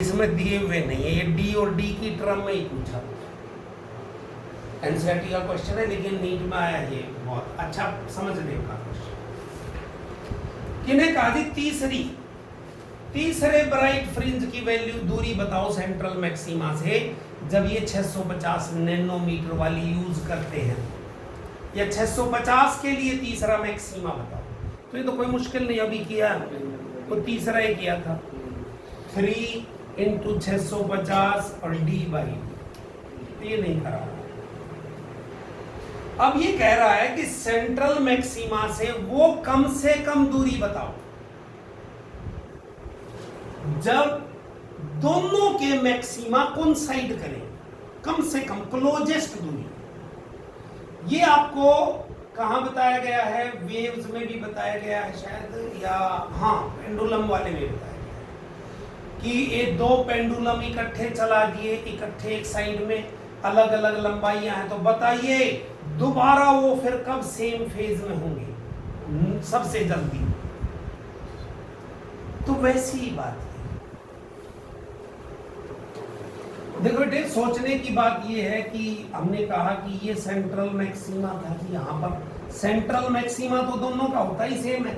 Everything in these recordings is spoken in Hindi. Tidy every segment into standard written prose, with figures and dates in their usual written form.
इसमें दिए हुए नहीं है, ये डी और डी की टर्म में ही पूछा। एनसीईआरटी का क्वेश्चन है लेकिन नीट में आया, ये बहुत अच्छा समझने का क्वेश्चन। किन्हें कहा जी तीसरे ब्राइट फ्रिंज की वैल्यू दूरी बताओ सेंट्रल मैक्सिमा से, जब ये 650 नैनोमीटर वाली यूज करते हैं, या 650 के लिए तीसरा मैक्सिमा बताओ। तो ये तो कोई मुश्किल नहीं, अभी किया तो तीसरा ही किया था, 3 × 650 और डी बाई, ये नहीं करा। अब ये कह रहा है कि सेंट्रल मैक्सिमा से वो कम से कम दूरी बताओ जब दोनों के मैक्सिमा कोइंसाइड करें, कम से कम क्लोजेस्ट दूरी। ये आपको कहां बताया गया है, वेव्स में भी बताया गया है शायद, या हाँ पेंडुलम वाले में बताया गया है कि ये दो पेंडुलम इकट्ठे चला दिए, इकट्ठे एक साइड में, अलग अलग लंबाइयां हैं, तो बताइए दोबारा वो फिर कब सेम फेज में होंगे, सबसे जल्दी। तो वैसी ही बात है। देखो बेटे, सोचने की बात ये है कि हमने कहा कि ये सेंट्रल मैक्सिमा था, कि यहाँ पर सेंट्रल मैक्सिमा तो दोनों का होता ही सेम है।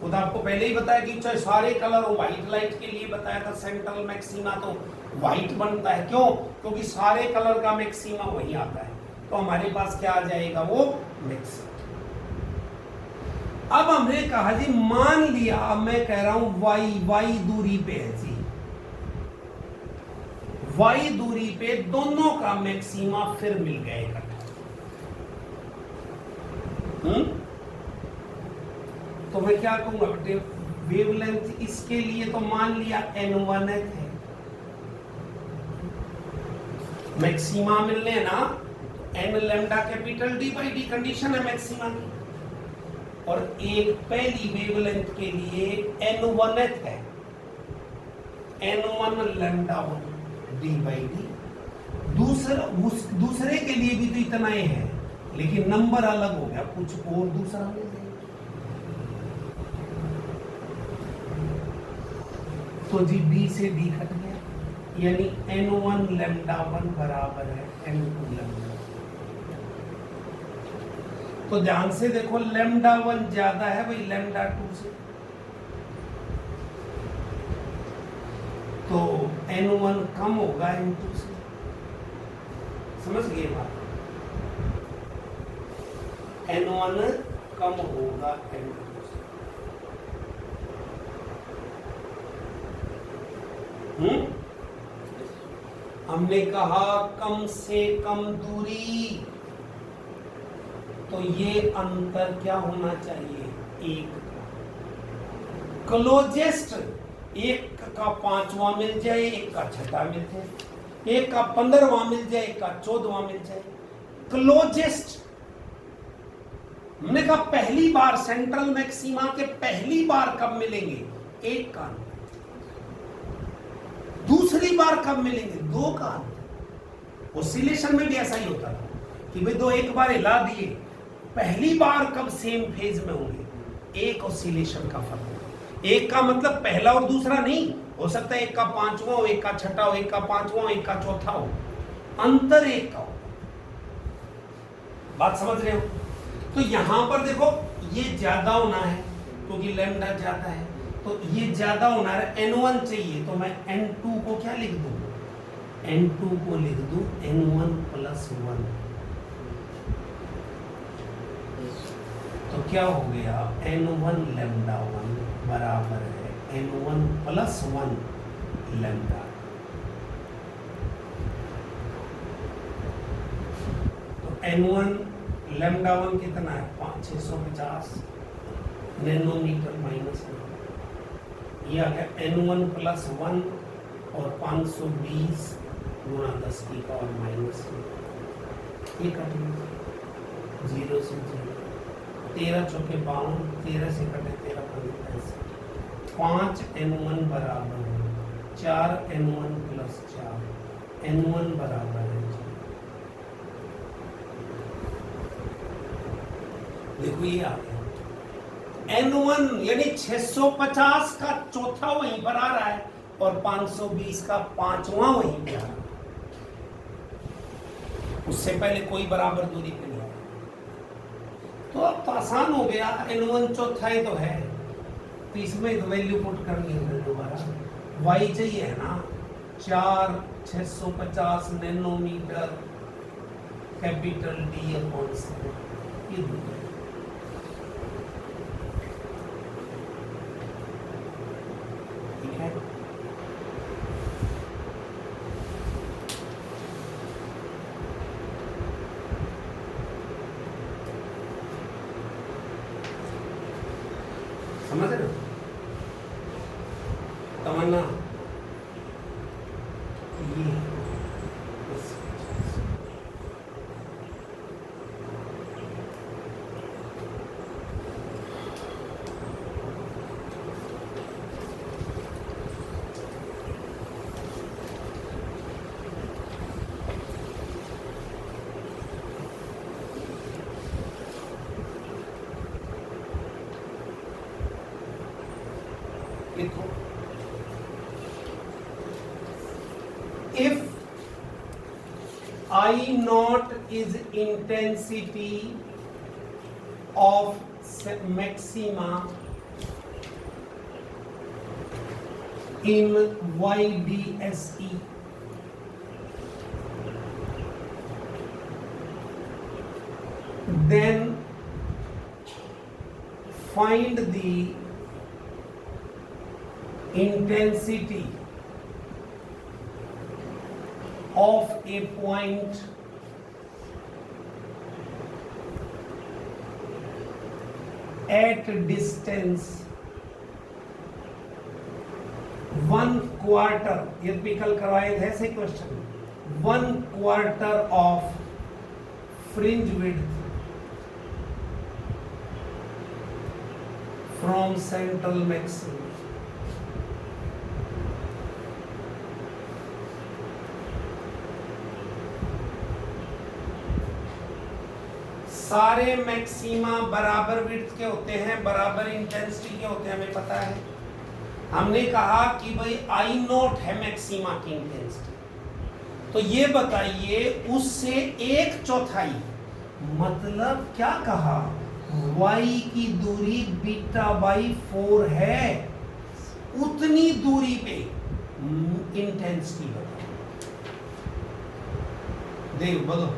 वो तो आपको पहले ही बताया कि चाहे सारे कलर हो, व्हाइट लाइट के लिए बताया था सेंट्रल मैक्सिमा तो व्हाइट बनता है, क्यों? क्योंकि सारे कलर का मैक्सिमा वही आता है, तो हमारे पास क्या आ जाएगा, वो मैक्सिमा। अब हमने कहा जी, मान लिया मैं कह रहा हूं वाई दूरी पे है जी, वाई दूरी पे दोनों का मैक्सिमा फिर मिल गया इकट्ठा। तो मैं क्या कहूंगा बेटे, वेवलेंथ इसके लिए तो मान लिया n1 है, मैक्सिमा मिलने ना, n lambda capital D by D condition है मैक्सिमा की, और एक पहली वेवलेंथ के लिए n1 है, n1 lambda 1 D by D. दूसरे के लिए भी तो इतना ही है, लेकिन नंबर अलग हो गया, कुछ और दूसरा मिल जाएगा। तो जी d से d कट गया, यानी n1 लैम्डा 1 बराबर है n2 लैम्डा। तो ध्यान से देखो, लैम्डा 1 ज्यादा है भाई लैम्डा 2 से, तो n1 कम होगा n2 से। समझ गए बात? n1 कम होगा n2 से। हमने कहा कम से कम दूरी, तो ये अंतर क्या होना चाहिए, एक क्लोजेस्ट, एक का 5वां मिल जाए, एक का 6वां मिल जाए, एक का 15वां मिल जाए, एक का 14वां मिल जाए, क्लोजेस्ट। हमने कहा पहली बार सेंट्रल मैक्सिमा के पहली बार कब मिलेंगे, एक का, दूसरी बार कब मिलेंगे, 2 का। ऑसिलेशन में भी ऐसा ही होता था कि भाई दो एक बार हिला दिए, पहली बार कब सेम फेज में होंगे, एक ऑसिलेशन का फर्क। एक का मतलब पहला और दूसरा नहीं हो सकता, एक का 5वां हो, एक का 6वां हो, एक का 5वां हो, एक का 4था हो, अंतर एक का हो। बात समझ रहे हो? तो यहां पर देखो, ये ज्यादा होना है क्योंकि लैम्डा ज्यादा है, तो ये ज्यादा होना है, n1 चाहिए, तो मैं n2 को क्या लिख दूं, n2 को लिख दूं n1 + 1। तो क्या हो गया, n1 लैम्डा 1 बराबर है n1 + 1 लैम्डा। तो n1 लैम्डा 1 कितना है, 650 नैनोमीटर माइनस, ये आ गया n1 + 1 और 520 × 10⁻⁻, ये कटेगा 0 से 0, 13 चौके 52, 13 से कटे 13 5 5 n1 बराबर है 4 n1 + 4, n1 बराबर है 4। देखो ये आ गया n1, यानी 650 का चौथा वहीं पर आ रहा है, और 520 का पांचवा वहीं पे आ रहा, उससे पहले कोई बराबर दूरी पे नहीं आया। तो अब तो आसान हो गया, n1 चौथाई तो है, तो इसमें तो वैल्यू पुट करनी है दोबारा। y चाहिए है ना, 4/650 नैनोमीटर कैपिटल D अपॉन 7, ये दूरी। ठीक है, समझ रहे हो तमन्ना? ये लिखो, if I naught is intensity of maxima in YDSE, then find the intensity of a point at distance 1/4, ये भी कल करवाए थे ऐसे question, 1/4 of fringe width from central maximum। सारे मैक्सिमा बराबर विड्थ के होते हैं, बराबर इंटेंसिटी के होते हैं, हमें पता है। हमने कहा कि भाई आई नॉट है मैक्सिमा की इंटेंसिटी, तो ये बताइए उससे 1/4, मतलब क्या कहा, y की दूरी β/4 है, उतनी दूरी पे इंटेंसिटी बताओ। देख बोलो,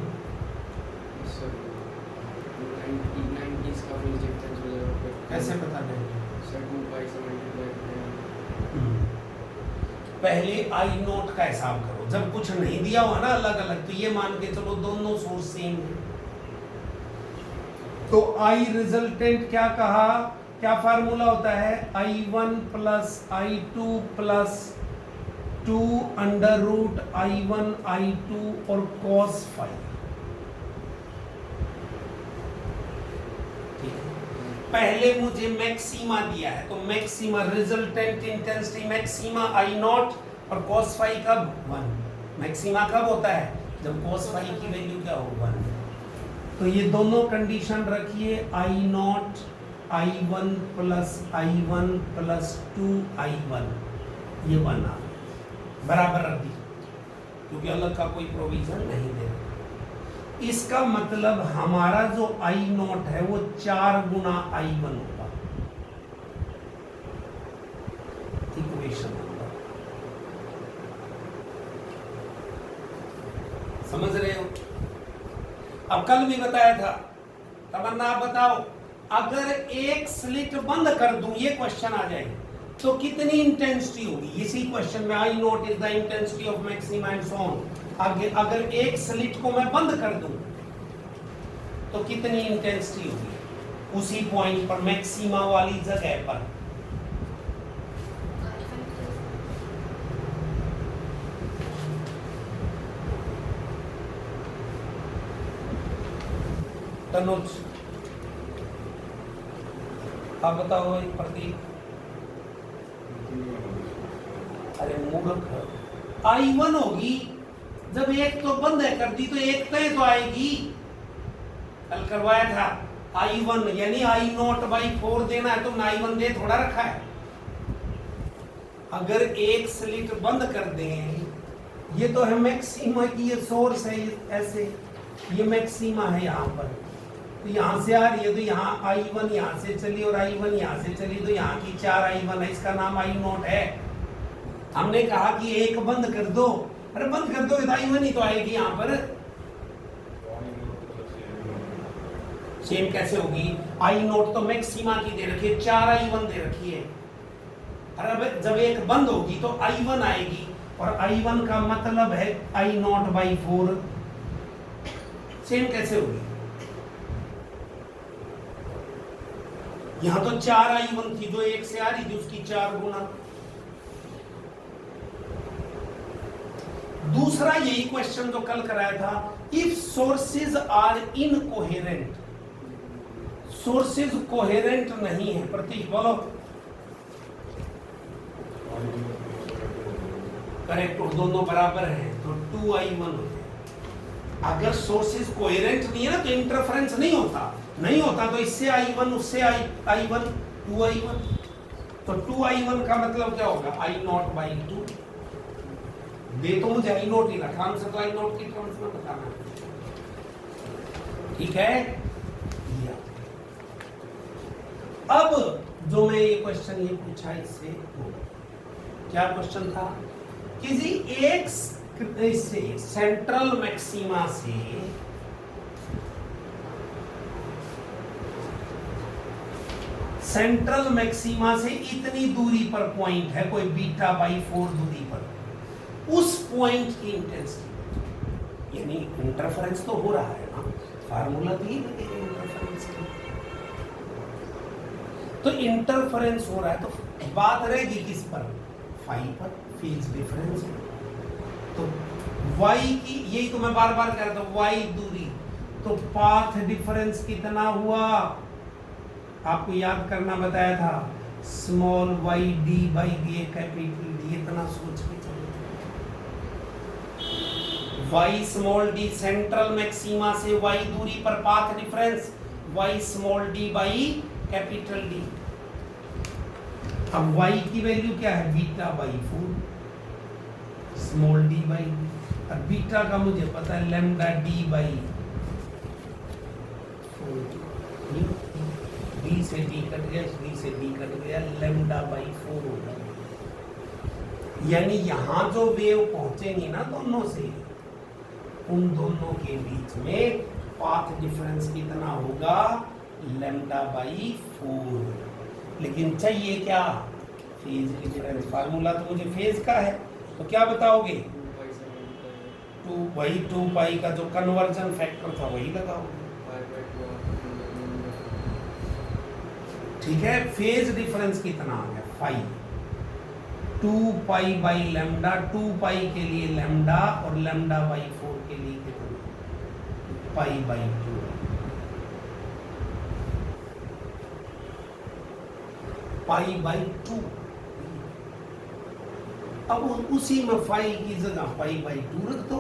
कैसे बता देंगे? पहले आई नोट का हिसाब करो, जब कुछ नहीं दिया हुआ ना अलग अलग, तो ये मान के चलो दोनों सोर्स सेम है, तो आई रिजल्टेंट क्या कहा, क्या फार्मूला होता है, I1 plus I2 plus 2 under root I1 I2 और cos phi। पहले मुझे मैक्सिमा दिया है, तो maxima resultant intensity maxima I not और cos phi कब 1, मैक्सिमा कब होता है जब cos phi की वैल्यू क्या हो 1। तो ये दोनों कंडीशन रखिए, आई not I1 plus I1 plus 2I1, ये 1 आ बराबर रख दी, क्योंकि अलग का कोई प्रोविजन नहीं दे रहा। इसका मतलब हमारा जो आई नॉट है वो 4 गुना I1 होगा, इक्वेशन नंबर, समझ रहे हो? अब कल भी बताया था, तमन्ना आप बताओ, अगर एक स्लिट बंद कर दूं, ये क्वेश्चन आ जाए, तो कितनी इंटेंसिटी होगी? इसी क्वेश्चन में I naught is the intensity of maxima and so on. अगर एक स्लिट को मैं बंद कर दूं तो कितनी इंटेंसिटी होगी उसी पॉइंट पर, मैक्सिमा वाली जगह पर? तनुज आप बताओ, एक प्रतीक। अरे मूर्ख, I1 होगी, जब एक तो बंद है कर दी तो एक तय तो आएगी, कल करवाया था। I1 यानी I0/4 देना है, तो I1 दे थोड़ा रखा है, अगर एक स्लिट बंद कर दें, ये तो है मैक्सिमा की, ये सोर्स है, ऐसे ये मैक्सिमा है यहाँ पर, तो यहाँ से आ रही है, तो यहाँ I1 यहाँ से चली और I1 यहाँ से चली, तो यहाँ की 4 I1 है, इसका नाम I0 है। हमने कहा कि एक बंद कर दो, अरे बंद कर दो तो I1 ही तो आएगी यहाँ पर। सेम कैसे होगी? I0 तो मैक्सिमा की दे रखी है, 4 I1 दे रखी है। अरे जब एक बंद होगी तो I1 आएगी, और I1 का मतलब है I0/4। सेम कैसे होगी? यहां तो 4 I1 थी, जो एक से आ रही थी उसकी 4 गुना। दूसरा यही क्वेश्चन जो कल कराया था, if sources are incoherent, sources coherent नहीं है, प्रतीक बोलो। करेक्ट, और दोनों बराबर हैं तो 2I1 होते हैं। अगर सोर्सेज कोहेरेंट नहीं है ना, तो इंटरफेरेंस नहीं होता, नहीं होता तो इससे I1 उससे I1 2I1, तो 2I1 का मतलब क्या होगा? I0/2। दे तो मुझे I0 ही रखा, हमसे तो I0 की टर्म्स में बताना, ठीक है। अब जो मैं ये क्वेश्चन ये पूछा, इससे क्या क्वेश्चन था? किसी एक से सेंट्रल मैक्सिमा से इतनी दूरी पर पॉइंट है, कोई β/4 दूरी पर, उस पॉइंट की इंटेंसिटी, यानी इंटरफेरेंस तो हो रहा है ना, फार्मूला तो ये लगेगा इंटरफेरेंस की। तो इंटरफेरेंस हो रहा है तो बात रहेगी किस पर? फाई पर, फेज डिफरेंस। तो y की, यही तो मैं बार बार कह रहा था, y दूरी, तो पाथ डिफरेंस कितना हुआ? आपको याद करना बताया था, small y d/a capital D, इतना सोच के चलो। y small d central maxima से y दूरी पर path difference, y small d by capital D। अब y की वैल्यू क्या है? β/4 स्मॉल d/d, और बीटा का मुझे पता है लैम्डा d/4, d से d कट गया, d से d कट गया, λ/4 होगा। यानी यहां जो वेव पहुंचेंगी ना दोनों से, उन दोनों के बीच में पाथ डिफरेंस कितना होगा? λ/4। लेकिन चाहिए क्या? Phase difference. फार्मूला तो मुझे फेज का है, तो क्या बताओगे? 2 पाई का जो कन्वर्जन फैक्टर था वही लगाओगे, ठीक है। फेज डिफरेंस कितना आ गया? 5। 2 पाई/λ, 2 पाई के लिए लैम्डा और λ/4 के लिए कितना? π/2। π/2। अब उसी में फाई की जगह π/2 रख दो,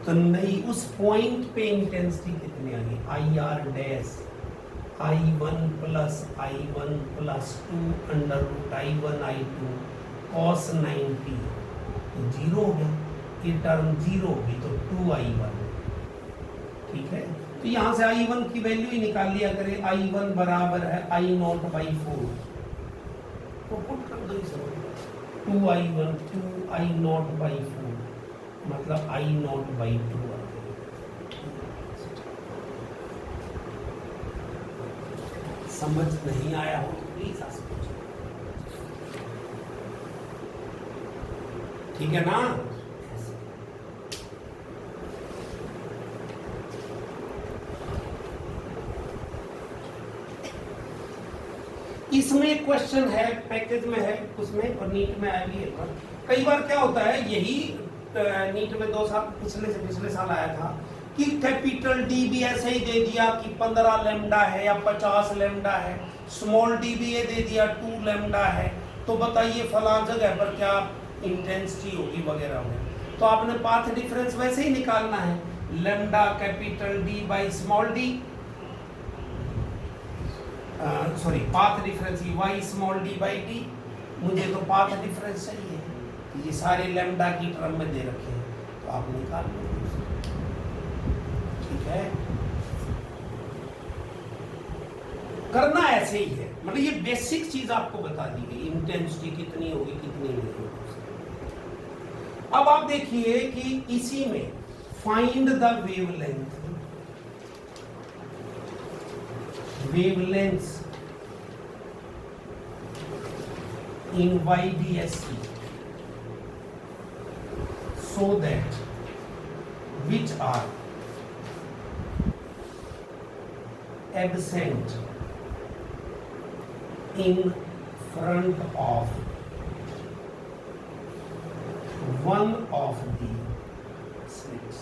तो नहीं, उस पॉइंट पे इंटेंसिटी कितनी आ गई? IR dash I1 plus I1 plus 2 √I1 I2 cos 90, तो जीरो हो गया, ये टर्म जीरो होगी तो 2I1, ठीक है। तो यहाँ से I1 की वैल्यू ही निकाल लिया करें, I1 बराबर है I0/4, तो पुट कर दो इसे, 2I1 2I0/4 मतलब I0/2। समझ नहीं आया हो तो प्लीज आस्क पूछो, ठीक है ना। इसमें क्वेश्चन है, पैकेज में है, उसमें और नीट में आया भी है। कई बार क्या होता है, यही नीट में 2 साल पिछले साल आया था कि कैपिटल डी भी ऐसे ही दे दिया कि 15 लैम्डा है या 50 लैम्डा है, स्मॉल डी भी ये दे दिया 2 लैम्डा है, तो बताइए फला जगह पर क्या इंटेंसिटी होगी वगैरह वगैरह। तो आपने पाथ डिफरेंस वैसे ही निकालना है, lambda capital D by small D, sorry path difference y small d by d मुझे तो पाथ डिफरेंस चाहिए, ये सारे लैम्डा की टर्म में दे रखे हैं, तो आप निकाल लो, ठीक है। करना ऐसे ही है, मतलब ये बेसिक चीज आपको बता दी गई, इंटेंसिटी कितनी होगी कितनी नहीं होगी। अब आप देखिए कि इसी में find the wavelength, wavelengths in YDSC so that which are absent in front of one of the slits.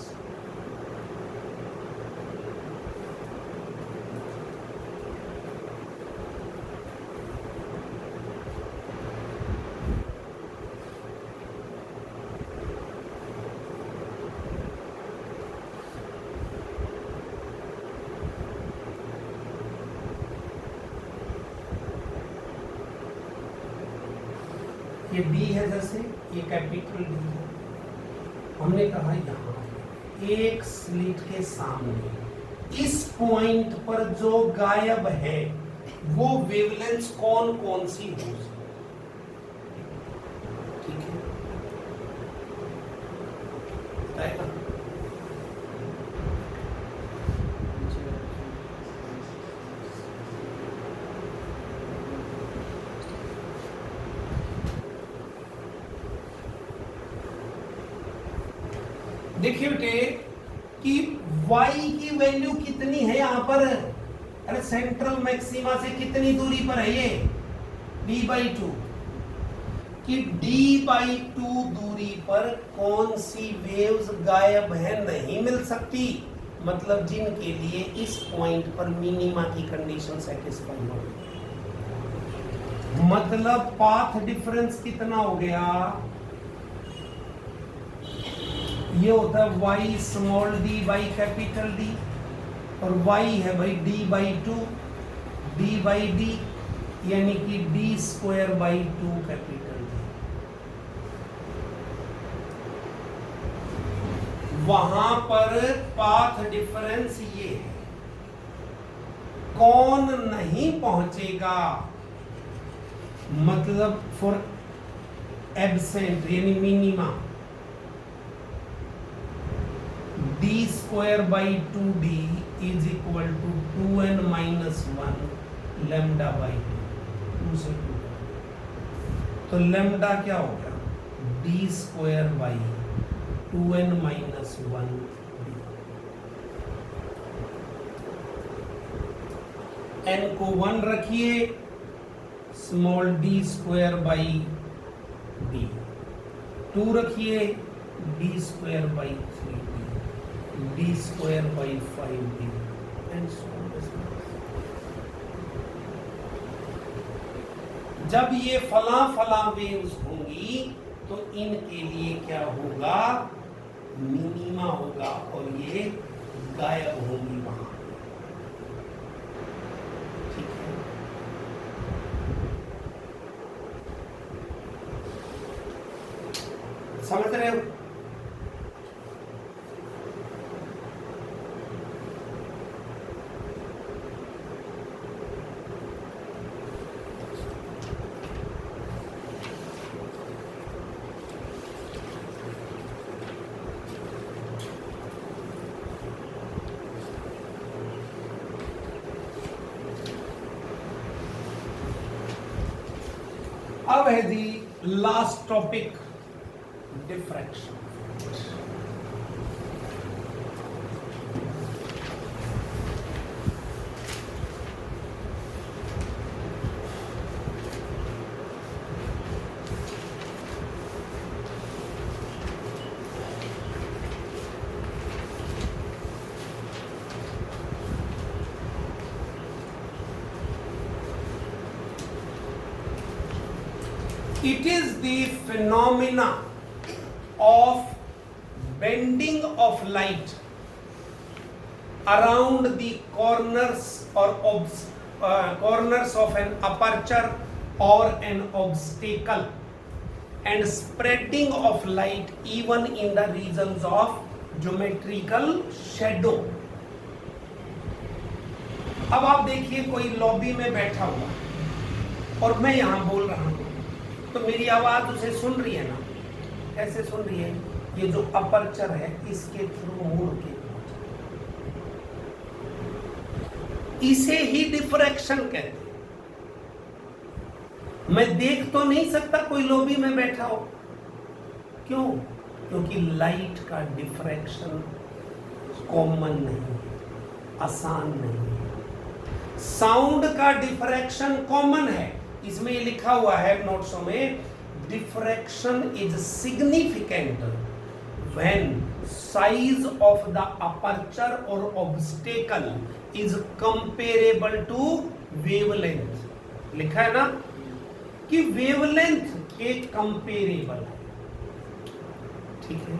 ये डी है, जैसे ये कैपिटल डी है, हमने कहा यहाँ एक स्लिट के सामने इस पॉइंट पर जो गायब है वो वेवलेंथ कौन कौन सी हो सकती, ठीक है, बताएगा। देखिए बेटे कि y की वैल्यू कितनी है यहां पर, अरे सेंट्रल मैक्सिमा से कितनी दूरी पर है ये, d/2, कि d/2 दूरी पर कौन सी वेव्स गायब है, नहीं मिल सकती, मतलब जिनके लिए इस पॉइंट पर मिनिमा की कंडीशन सेटिस्फाई हो, मतलब पाथ डिफरेंस कितना हो गया, ये होता है y small d by capital D, और y है भाई d/2 d/d, यानी कि d²/2 कैपिटल D। वहां पर पाथ डिफरेंस ये है, कौन नहीं पहुंचेगा, मतलब फॉर एब्सेंट यानी minima d²/2d is equal to 2n minus 1 λ/2, 2 से 2, तो लैम्डा क्या हो गया, d²/2n minus 1 n को 1 रखिए, स्मॉल d²/d, 2 रखिए d²/3d, d²/5d and so on. जब ये फला फला वेव्स होंगी तो इनके लिए क्या होगा, मिनिमा होगा और ये गायब होंगी वहां, ठीक है। समझ रहे हो? अब है दी last topic, diffraction. It is the phenomena of bending of light around the corners or corners of an aperture or an obstacle and spreading of light even in the regions of geometrical shadow. अब आप देखिए कोई लॉबी में बैठा हुआ और मैं यहां बोल रहा हूं, तो मेरी आवाज उसे सुन रही है ना? कैसे सुन रही है? ये जो अपर्चर है इसके थ्रू मुड़ के, इसे ही डिफ्रैक्शन कहते हैं। मैं देख तो नहीं सकता कोई लॉबी में बैठा हो, क्यों? क्योंकि लाइट का डिफ्रैक्शन कॉमन नहीं है, आसान नहीं है। साउंड का डिफ्रैक्शन कॉमन है, इसमें ये लिखा हुआ है नोट्सों में, diffraction is significant when size of the aperture और obstacle is comparable to wavelength. लिखा है ना कि वेवलेंथ के कंपेरेबल है, ठीक है।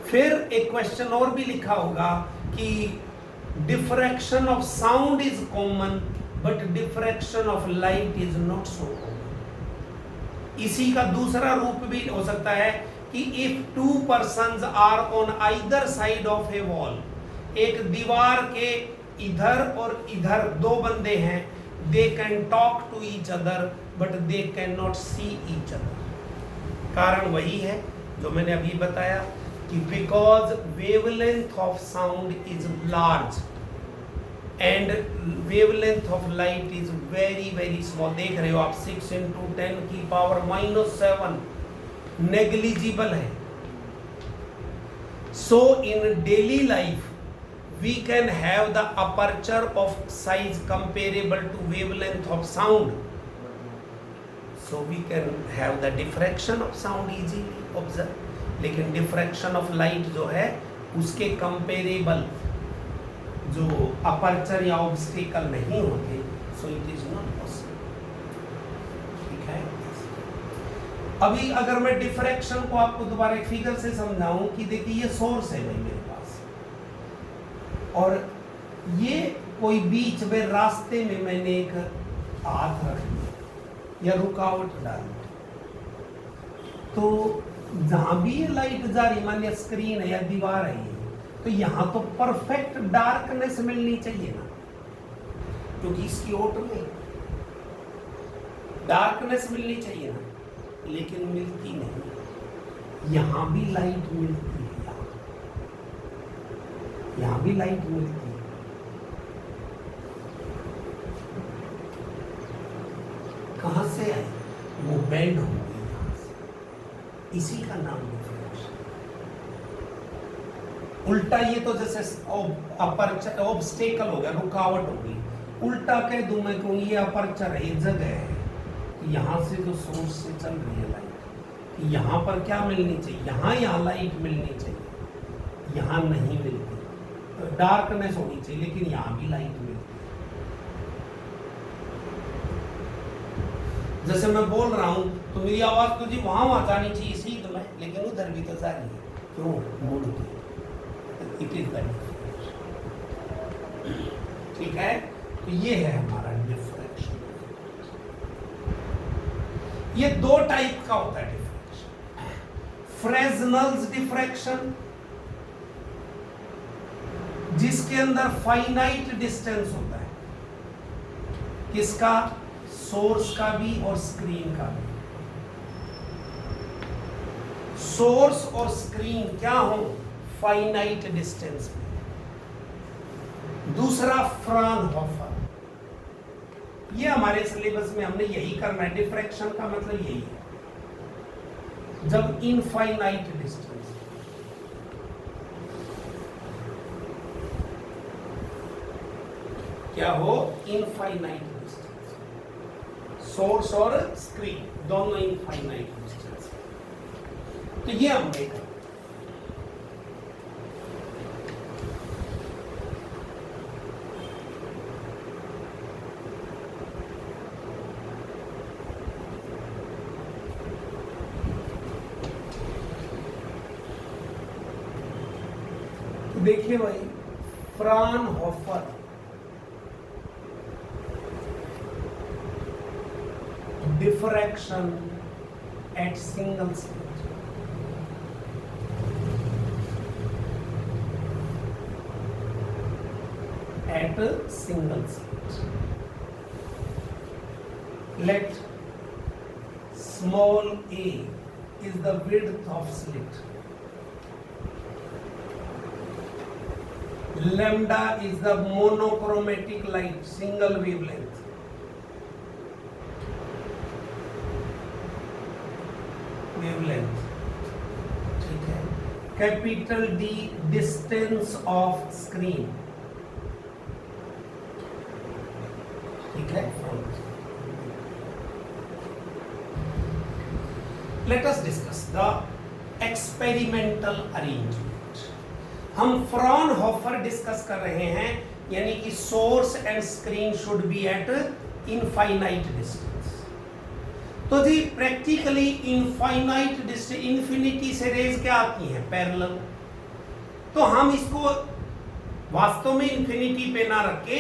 फिर एक क्वेश्चन और भी लिखा होगा कि diffraction of sound is common but diffraction of light is not so common. इसी का दूसरा रूप भी हो सकता है कि if two persons are on either side of a wall, एक दीवार के इधर और इधर दो बंदे हैं, they can talk to each other but they can not see each other. कारण वही है जो मैंने अभी बताया कि because wavelength of sound is large and wavelength of light is very very small. देख रहे हो आप 6 × 10⁻⁷ नेग्लिजिबल है। So in daily life we can have the aperture of size comparable to wavelength of sound, so we can have the diffraction of sound easily observe, लेकिन diffraction of light जो है उसके comparable जो aperture या obstacle नहीं होते, so it is not possible, ठीक है। अभी अगर मैं diffraction को आपको दोबारा एक फिगर से समझाऊं कि देखिए ये सोर्स है भाई मेरे पास, और ये कोई बीच में रास्ते में मैंने एक हाथ रख दिया या रुकावट डाल दी, तो जहां भी ये लाइट जा रही, मान लिया स्क्रीन है या दीवार है ये, तो यहां तो परफेक्ट डार्कनेस मिलनी चाहिए ना, क्योंकि इसकी ओट में डार्कनेस मिलनी चाहिए ना, लेकिन मिलती नहीं। यहां भी लाइट मिलती है, यहां भी लाइट मिलती है, कहां से आई? वो बेंड हो गई यहां से, इसी का नाम डिफ्रैक्शन। उल्टा ये तो जैसे अपर्चर ऑब्स्टेकल हो गया, रुकावट हो गई। उल्टा कह दूं मैं कहूं ये अपर्चर है, ये जगह है, यहां से जो सोर्स से चल रही है लाइट, यहां पर क्या मिलनी चाहिए? यहां लाइट मिलनी चाहिए, यहां नहीं मिलती, डार्कनेस होनी चाहिए, लेकिन यहां भी लाइट मिलती है। जैसे मैं बोल रहा हूं तो मेरी आवाज तो जी वहां जानी चाहिए सीध में, लेकिन उधर भी तो जा रही है, क्यों? मुड़ के। इट इज दैट, ठीक है। तो ये है हमारा डिफ्रैक्शन। ये दो टाइप का होता है डिफ्रैक्शन। फ्रेस्नेल्स डिफ्रैक्शन, जिसके अंदर फाइनाइट डिस्टेंस होता है, किसका? सोर्स का भी और स्क्रीन का भी। सोर्स और स्क्रीन क्या हो? फाइनाइट डिस्टेंस में। दूसरा फ्राउनहोफर, ये हमारे सिलेबस में हमने यही करना है। डिफ्रैक्शन का मतलब यही है, जब इनफाइनाइट डिस्टेंस, क्या हो? Infinite distance. सोर्स और स्क्रीन दोनों इनफाइनाइट डिस्टेंस। तो ये हमने कहा। तो देखिए भाई, Fraunhofer diffraction at single slit. At a single slit. Let small a is the width of slit. Lambda is the monochromatic light, single wavelength. ठीक है. Capital D distance of screen. ठीक है. Let us discuss the experimental arrangement. हम फ्रॉनहोफर डिस्कस कर रहे हैं, यानी कि source and screen should be eight infinite distance. तो जी प्रैक्टिकली इनफाइनाइट डिस्टेंस, इन्फिनिटी से रेज क्या आती हैं? पैरेलल. तो हम इसको वास्तव में इन्फिनिटी पे ना रख के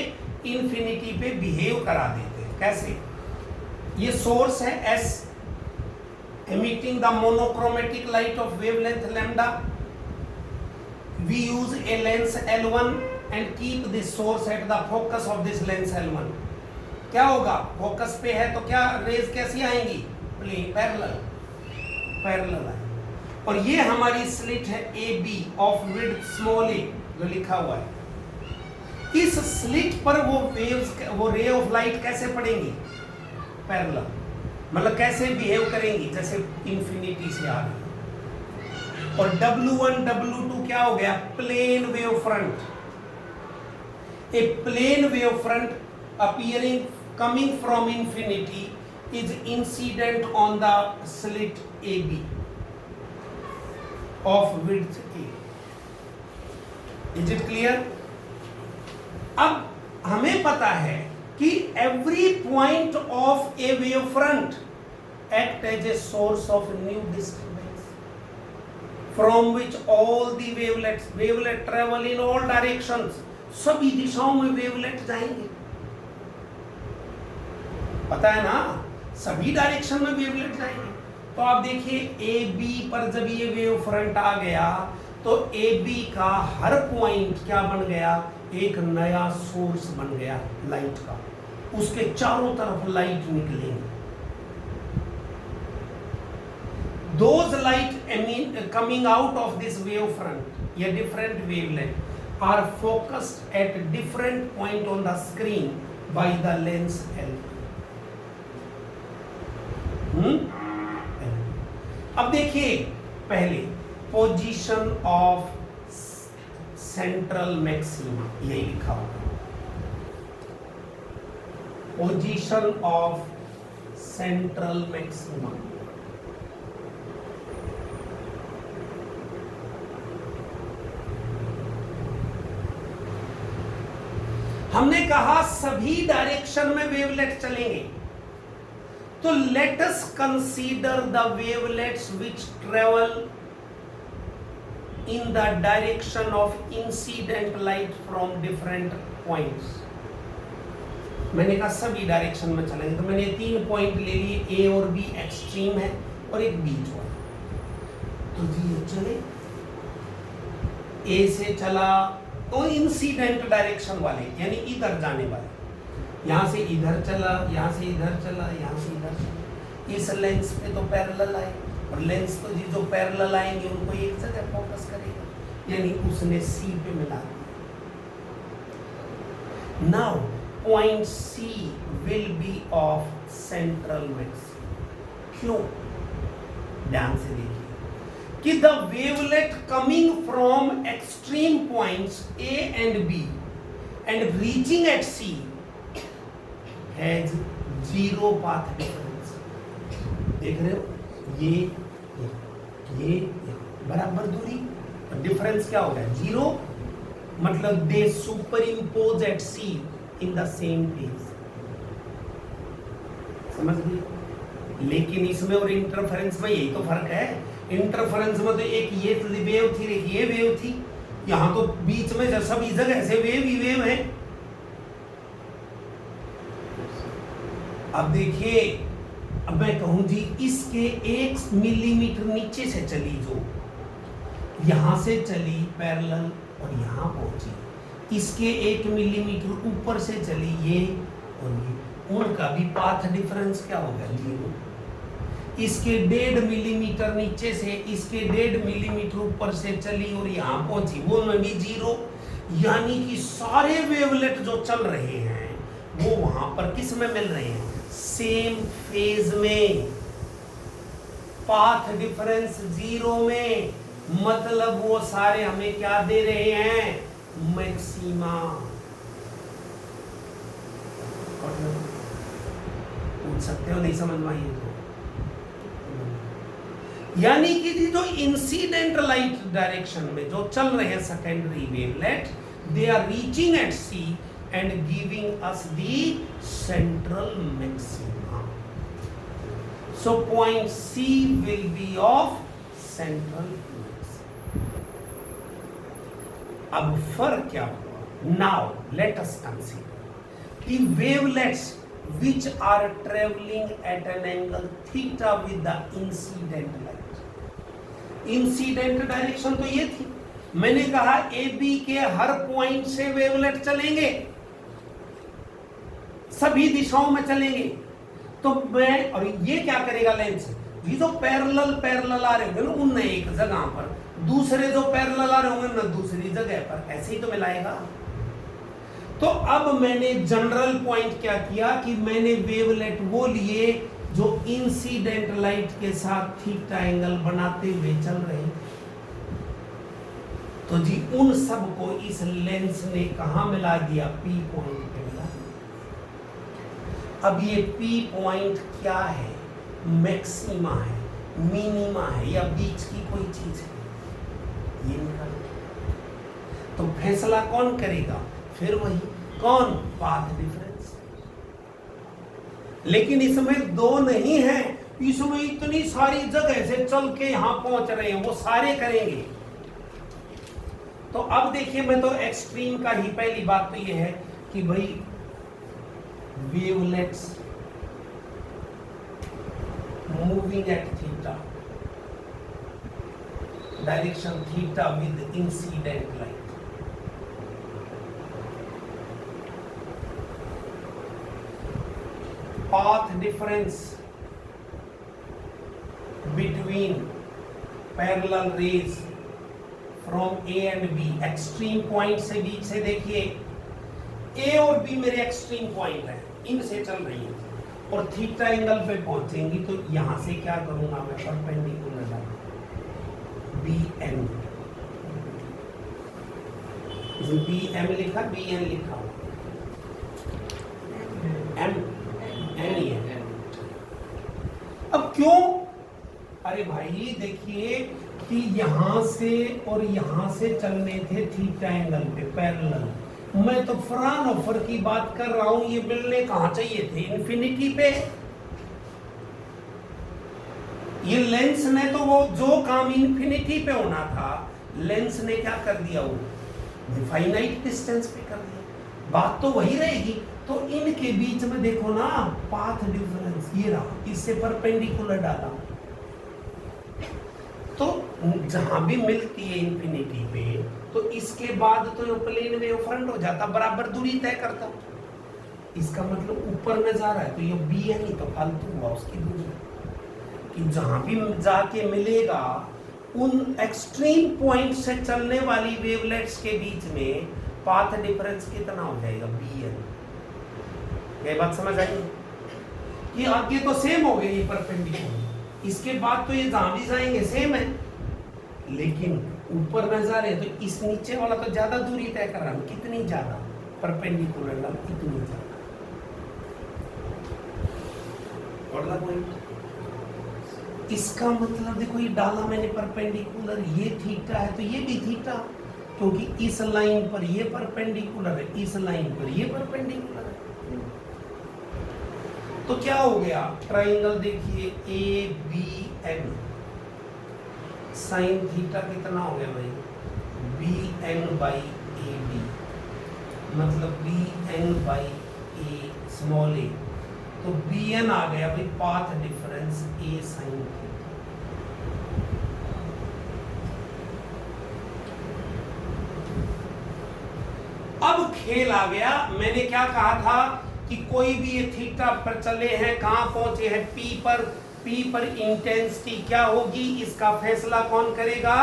इन्फिनिटी पे बिहेव करा देते हैं. कैसे? ये सोर्स है S emitting the monochromatic light of wavelength lambda. We use a lens L1 and keep this source at the focus of this lens L1. क्या होगा? फोकस पे है तो क्या रेज कैसी आएंगी? पैरेलल आएंगी. और ये हमारी स्लिट है AB of width small a जो लिखा हुआ है. इस स्लिट पर वो वेव्स, वो रे ऑफ लाइट कैसे पड़ेंगी? पैरेलल. मतलब कैसे बिहेव करेंगी? जैसे इन्फिनिटी से आ रही. और W1 W2 क्या हो गया? Plane wave front. A plane wave front appearing coming from infinity is incident on the slit AB of width A. Is it clear? अब हमें पता है कि every point of a wave front act as a source of new disturbance from which all the wavelet travel in all directions. सभी दिशाओं में वेवलेट जाएंगे. पता है ना, सभी डायरेक्शन में वेवलेट जाएंगे. तो आप देखिए ए बी पर जब ये वेव फ्रंट आ गया तो ए बी का हर पॉइंट क्या बन गया? एक नया सोर्स बन गया लाइट का. उसके चारों तरफ लाइट निकलेंगे. Those light coming out of this wave front, ये different wavelength are focused at different point on the screen by the lens L. अब देखिए पहले पोजीशन ऑफ सेंट्रल मैक्सिमा, यही लिखा होगा. Position of central maxima. हमने कहा सभी डायरेक्शन में वेवलेट चलेंगे. तो late us consider the wavelets which travel in the direction of incident light from different points. मैंने कहा सभी डायरेक्शन में चलेंगे. तो मैंने 3 पॉइंट ले लिए, ए और बी एक्सट्रीम है और एक बीच वाला. तो जी चले, ए से चला तो इंसिडेंट डायरेक्शन वाले यानी इधर जाने वाले, यहां से इधर चला, यहां से इधर चला, यहां से इधर चला. इस लेंस पे तो पैरेलल आए और लेंस तो जी जो पैरेलल आएंगे उनको एक जगह फोकस करेगा, यानी उसने सी पे मिला दिया. Now point C will be of central maxima. क्यों? ध्यान से देखिए कि the wavelet coming from extreme points A and B and reaching at C has zero path difference. देख रहे हो, ये बराबर दूरी, डिफरेंस क्या हो गया? जीरो. मतलब they superimpose at C in the same place. समझ गए? लेकिन इसमें और इंटरफेरेंस में यही तो फर्क है. इंटरफेरेंस में तो एक ये वेव थी, एक ये वेव थी. यहां तो बीच में सभी जगह से वेव ही वेव है. अब देखिए अब मैं कहूं जी इसके 1 मिलीमीटर नीचे से चली, जो यहां से चली पैरेलल और यहां पहुंची, इसके 1 मिलीमीटर ऊपर से चली ये और ये, उनका भी पाथ डिफरेंस क्या होगा, 0। इसके 1.5 मिलीमीटर नीचे से इसके 1.5 मिलीमीटर ऊपर से चली और यहां पहुंची, वो में भी 0। यानी कि सारे वेवलेट जो चल रहे हैं वो वहां पर किस में मिल रहे हैं, सेम फेज में, पाथ डिफरेंस 0 में। मतलब वो सारे हमें क्या दे रहे हैं, मैक्सिमा। पूछ सकते हो नहीं समझ में आई तो। यानी कि जो इंसिडेंट लाइट डायरेक्शन में जो चल रहे हैं secondary wavelet, they are reaching at C and giving us the central maxima. So point C will be of central maxima. अब फर्क क्या हुआ, now let us consider the wavelets which are traveling at an angle theta with the incident light. Incident direction तो ये थी, मैंने कहा ए बी के हर पॉइंट से वेवलेट चलेंगे, सभी दिशाओं में चलेंगे। तो मैं, और ये क्या करेगा लेंस, ये जो पैरेलल आ रहे होंगे ना उनने एक जगह पर, दूसरे जो पैरेलल आ रहे होंगे ना दूसरी जगह पर, ऐसे ही तो मिलाएगा। तो अब मैंने जनरल पॉइंट क्या किया कि मैंने वेवलेट वो लिए जो इंसिडेंट लाइट के साथ थीटा एंगल बनाते हुए चल रहे। तो जी उन सब को इस लेंस ने कहां मिला दिया, पी पॉइंट पे मिला। अब ये पी पॉइंट क्या है, मैक्सिमा है, मिनिमा है, या बीच की कोई चीज है, ये निकाल। तो फैसला कौन करेगा, फिर वही कौन, पाथ डिफरेंस। लेकिन इसमें 2 नहीं है, इसमें इतनी सारी जगह से चल के यहां पहुंच रहे हैं, वो सारे करेंगे। तो अब देखिए, मैं तो एक्सट्रीम का ही, पहली बात तो ये है कि भाई wavelets moving at theta, direction theta with incident light. Path difference between parallel rays from A and B, extreme point से बीच से देखिए, A और B मेरे एक्सट्रीम पॉइंट है, इनसे चल रही है और थीटा एंगल पे पहुंचेंगी। तो यहां से क्या करूंगा मैं, परपेंडिकुलर लाइन BN, इसमें BM लिखा, BN लिखा, M नहीं है। अब क्यों, अरे भाई देखिए कि यहां से और यहां से चलने थे थीटा एंगल पे पैरेलल, मैं तो फ्रानहोफर की बात कर रहा हूं, ये मिलने कहां चाहिए थे, इन्फिनिटी पे। ये लेंस ने तो वो जो काम इन्फिनिटी पे होना था, लेंस ने क्या कर दिया, वो फाइनाइट डिस्टेंस पे कर दिया। बात तो वही रहेगी। तो इनके बीच में देखो ना, पाथ डिफरेंस ये रहा, इससे परपेंडिकुलर डाला, तो जहां भी मिलती है इंफिनिटी पे, तो इसके बाद तो ये प्लेन वेव फ्रंट हो जाता, बराबर दूरी तय करता। इसका मतलब ऊपर में जा रहा है तो ये बी है, नहीं तो फालतू हुआ उसकी दूरी, कि जहां भी जाके मिलेगा उन एक्सट्रीम पॉइंट से चलने वाली वेवलेट्स के बीच में पाथ डिफरेंस कितना हो जाएगा, बी एन। ये बात समझ आई कि आगे तो सेम हो गई परपेंडिकुलर, इसके बाद तो ये जहां भी जाएंगे सेम है, लेकिन ऊपर में जा रहे हैं तो इस नीचे वाला तो ज्यादा दूरी तय कर रहा है, कितनी ज्यादा, परपेंडिकुलर ना कितनी ज्यादा। और पॉइंट, इसका मतलब देखो ये डाला मैंने परपेंडिकुलर, ये थीटा है तो ये भी थीटा, क्योंकि इस लाइन पर ये परपेंडिकुलर है, इस लाइन पर ये परपेंडिकुलर है। तो क्या हो गया, ट्राइंगल देखिए A B N, sine theta कितना हो गया भाई, B N by A B, मतलब B N by A small A तो bn आ गया भाई path difference a sin theta. अब खेल आ गया। मैंने क्या कहा था कि कोई भी ये थीटा पर चले हैं, कहां पहुंचे हैं, पी पर इंटेंसिटी क्या होगी, इसका फैसला कौन करेगा,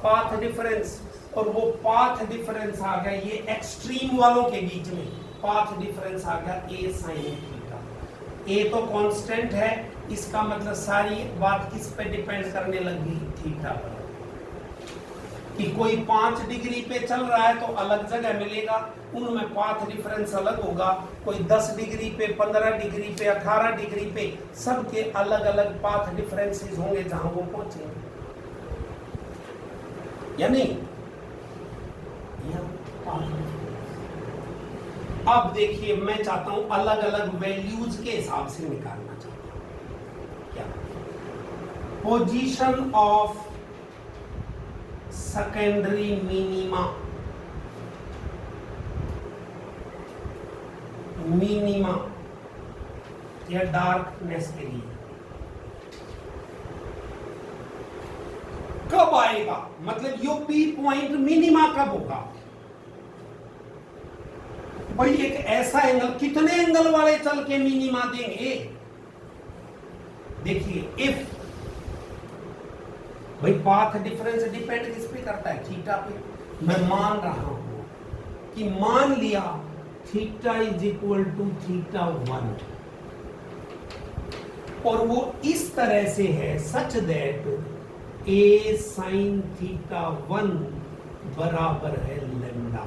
पाथ डिफरेंस। और वो पाथ डिफरेंस आ गया ये एक्सट्रीम वालों के बीच में, पाथ डिफरेंस आ गया a sin थीटा। a तो कांस्टेंट है, इसका मतलब सारी बात किस पे डिपेंड करने लगी, थीटा पर। कि कोई 5 डिग्री पे चल रहा है तो अलग जगह मिलेगा, उनमें पाथ डिफरेंस अलग होगा। कोई 10 डिग्री पे, 15 डिग्री पे, 18 डिग्री पे, सबके अलग अलग पाथ डिफरेंसेस होंगे जहां वो पहुंचेंगे, या नहीं। अब देखिए मैं चाहता हूं अलग अलग वैल्यूज के हिसाब से निकालना चाहता हूं क्या, पोजीशन ऑफ सेकेंडरी मिनिमा, या डार्कनेस के लिए कब आएगा, मतलब यो पी पॉइंट मिनिमा कब होगा। भाई एक ऐसा एंगल, कितने एंगल वाले चल के मिनिमा देंगे। देखिए इफ भाई पाथ डिफरेंस डिपेंड किस पे करता है, थीटा पे। मैं मान रहा हूं कि मान लिया theta is equal to theta 1, और वो इस तरह से है such that a sin theta 1 बराबर है लैम्डा।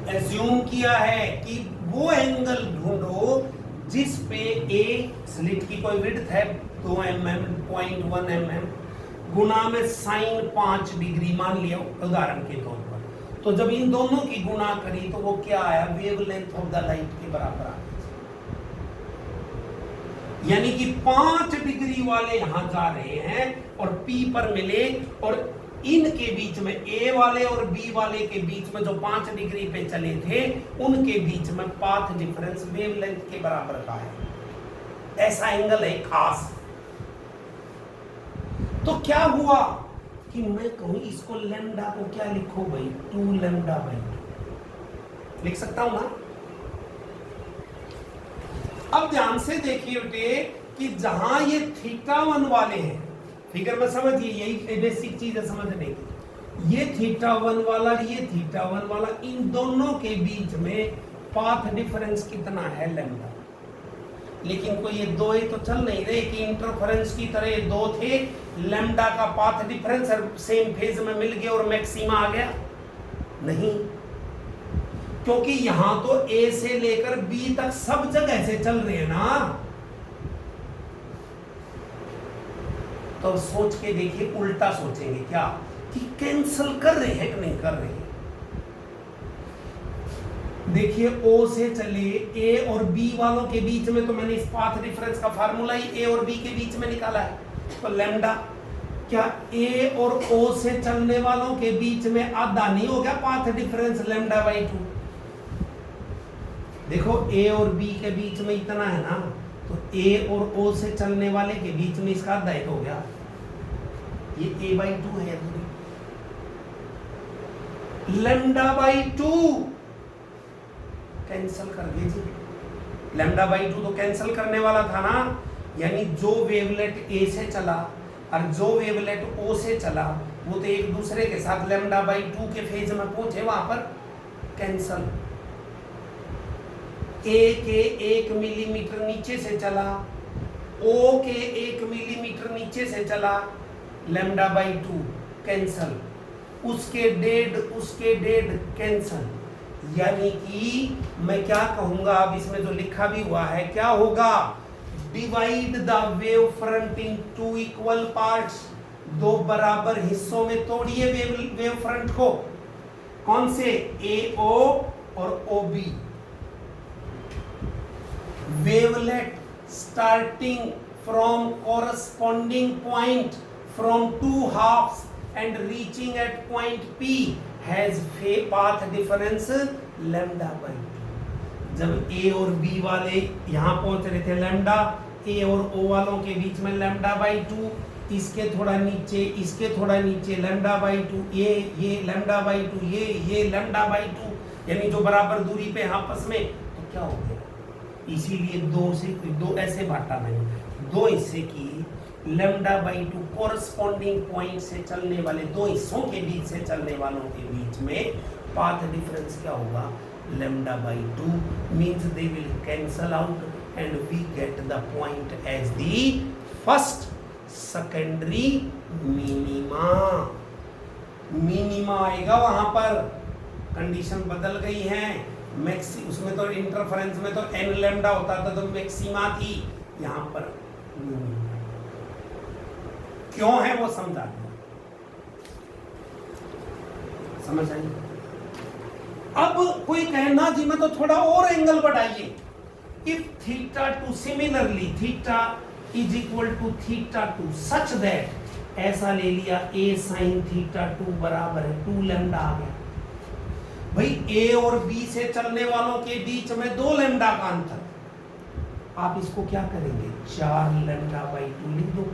एज्यूम किया है कि वो एंगल ढूंढो जिस पे a स्लिट की कोई विड्थ है 2 mm, 0.1 mm, गुना में साइन 5 डिग्री मान लिया उदाहरण के तौर पर। तो जब इन दोनों की गुना करी तो वो क्या आया, वेवलेंथ ऑफ द लाइट के बराबर आया। यानी कि 5 डिग्री वाले यहां जा रहे हैं और P पर मिले, और इनके बीच में A वाले और B वाले के बीच में जो 5 डिग्री पे चले थे उनके बीच में पाथ डिफरेंस वेवलेंथ के बराबर का है। ऐसा एंगल है खास। तो क्या हुआ कि मैं कहूं इसको लैम्डा को क्या लिखो भाई, 2 लैम्डा बाई 2 लिख सकता हूं ना। अब ध्यान से देखिए बेटे कि जहां ये थीटा 1 वाले हैं, फिगर में समझिए, यही बेसिक चीज है समझने की। ये थीटा 1 वाला, ये थीटा 1 वाला, इन दोनों के बीच में पाथ डिफरेंस कितना है, लैम्डा। लेकिन कोई ये दो ही तो चल नहीं रहे कि इंटरफेरेंस की तरह ये दो थे, लैम्डा का पाथ डिफरेंस सेम फेज में मिल गया और मैक्सिमा आ गया, नहीं। क्योंकि यहां तो A से लेकर B तक सब जगह से चल रहे हैं ना। तो सोच के देखिए, उल्टा सोचेंगे क्या कि कैंसिल कर रहे हैं कि नहीं कर रहे हैं। देखिए O से चले A और B वालों के बीच में, तो मैंने इस पाथ डिफरेंस का फार्मूला ही A और B के बीच में निकाला है, तो लैम्डा। क्या A और O से चलने वालों के बीच में आधा नहीं हो गया पाथ डिफरेंस, लैम्डा बाई 2। देखो A और B के बीच में इतना है ना, तो A और O से चलने वाले के बीच में इसका आधा हो गया, ये A बाई 2 है, लैम्डा बाई 2 कैंसिल कर दीजिए। लैम्डा बाई 2 तो कैंसिल करने वाला था ना, यानी जो वेवलेट A से चला और जो वेवलेट O से चला वो तो एक दूसरे के साथ लैम्डा बाई 2 के फेज में पहुंचे, वहां पर कैंसिल। A के 1 मिलीमीटर नीचे से चला, O के 1 मिलीमीटर नीचे से चला, लैम्डा बाई 2 कैंसिल, उसके डेढ़ कैंसिल। यानी कि मैं क्या कहूंगा, अब इसमें जो लिखा भी हुआ है क्या होगा, divide the wave front in 2 equal parts, 2 बराबर हिस्सों में तोड़िए वेव फ्रंट को। कौन से, AO और OB। wavelet starting from corresponding point from two halves and reaching at point P has path difference lambda by to. जब ए और बी वाले यहाँ पहुंच रहे थे लैम्डा, ए और ओ वालों के बीच में लैम्डा बाई टू, इसके थोड़ा नीचे, इसके थोड़ा नीचे लैम्डा बाई टू, ये लैम्डा बाई टू, ये लैम्डा बाई टू, यानी जो बराबर दूरी पे आपस में, तो क्या हो गया, इसीलिए दो ऐसे बांटा नहीं, दो हिस्से की lambda by to corresponding point से चलने वाले दो हिस्सों के बीच से चलने वालों के बीच में पाथ डिफरेंस क्या होगा, lambda by two, means they will cancel out and we get the point as the first secondary minima. Minima आएगा वहां पर, कंडीशन बदल गई है, मैक्सी उसमें तो इंटरफेरेंस में तो एन लैम्डा होता था तो मैक्सिमा थी, यहां पर क्यों है वो समझा दिया, समझ आई। अब कोई कहना जी मैं तो थोड़ा और एंगल बढ़ाइए, if theta two similarly theta is equal to theta two such that, ऐसा ले लिया ए साइन थीटा टू बराबर है 2 लैम्डा आ गया। भाई ए और बी से चलने वालों के बीच में 2 लैम्डा का अंतर, आप इसको क्या करेंगे 4 लैम्डा बाई 2 लिख दो,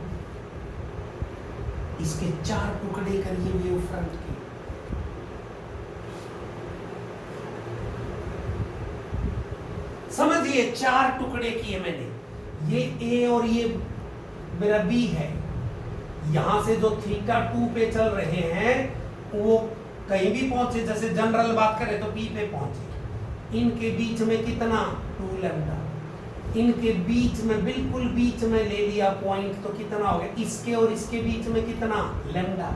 इसके 4 टुकड़े करिए वेव फ्रंट के, समझिए 4 टुकड़े किए मैंने, ये ए और ये मेरा बी है, यहां से जो थीटा 2 पे चल रहे हैं वो कहीं भी पहुंचे, जैसे जनरल बात करें तो पी पे पहुंचे, इनके बीच में कितना 2 लैम्डा, इनके बीच में बिल्कुल बीच में ले लिया पॉइंट तो कितना हो गया, इसके और इसके बीच में कितना लैम्डा,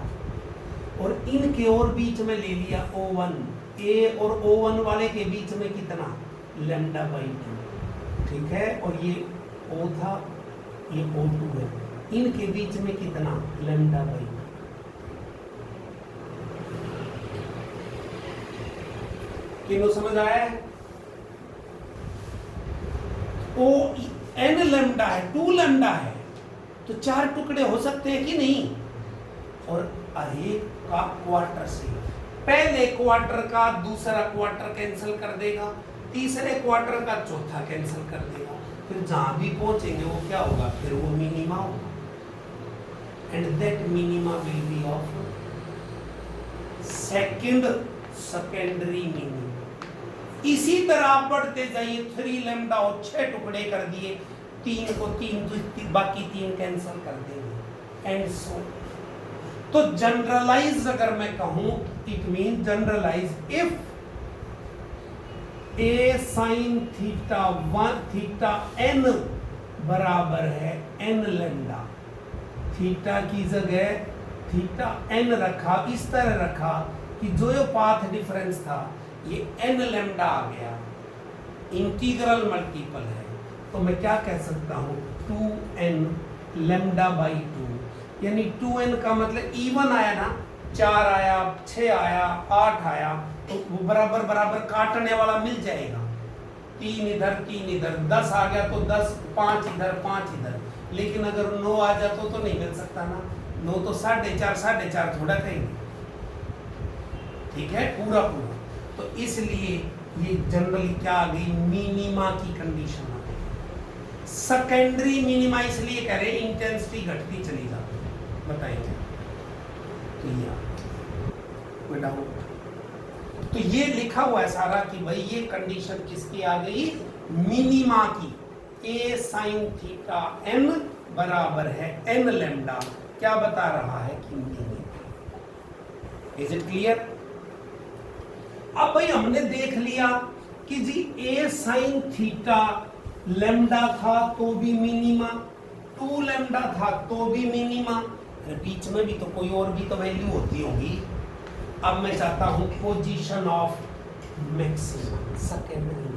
और इनके और बीच में ले लिया O1, ए और O1 वाले के बीच में कितना लैम्डा बाई 2, ठीक है, और ये O था ये O2 है, इनके बीच में कितना लैम्डा बाई 2, किनो समझ आया है। ओ एन लैम्डा है, 2 लैम्डा है, तो 4 टुकड़े हो सकते हैं कि नहीं, और अरे का क्वार्टर से पहले क्वार्टर का दूसरा क्वार्टर कैंसिल कर देगा, तीसरे क्वार्टर का चौथा कैंसिल कर देगा, फिर जहां भी पहुंचेंगे वो क्या होगा, फिर वो मिनिमा होगा, and that minima will be of secondary minima. इसी तरह आप बढ़ते जाइए, 3 लैम्डा और 6 टुकड़े कर दिए, 3 को 3 बाकी 3 कैंसिल कर देंगे, एंड सो। तो जनरलाइज अगर मैं कहूं, it mean generalise if a sine theta 1 theta n बराबर है एन लैम्डा, थीटा की जगह थीटा एन रखा, इस तरह रखा कि जो ये पाथ डिफरेंस था ये एन लैम्डा आ गया, इंटीग्रल मल्टीपल है, तो मैं क्या कह सकता हूं 2n लैम्डा बाई 2, यानी 2n का मतलब इवन आया ना, 4 आया 6 आया 8 आया, तो वो बराबर बराबर काटने वाला मिल जाएगा, 3 इधर 3 इधर, 10 आ गया तो 10, 5 इधर 5 इधर, लेकिन अगर 9 आ जाता तो नहीं मिल सकता ना, 9 तो 4.5 थोड़ा कहेंगे, ठीक है, पूरा पूरा। तो इसलिए ये जनरली क्या आ गई, मिनिमा की कंडीशन आ गई। सेकेंडरी मिनिमा इसलिए कह रहे हैं इंटेंसिटी घटती चली जाती है, बताइए तो ये कोई डाउट, तो ये लिखा हुआ है सारा कि भाई ये कंडीशन किसकी आ गई, मिनिमा की, ए साइन थीटा एन बराबर है एन लैम्डा, क्या बता रहा है कि मिनिमा। Is it clear. अब भाई हमने देख लिया कि जी ए साइन थीटा लैम्डा था तो भी मिनिमा, 2 लैम्डा था तो भी मिनिमा, बीच में भी तो कोई और भी तो वैल्यू होती होगी। अब मैं चाहता हूं पोजीशन ऑफ मैक्सिमा, सेकेंडरी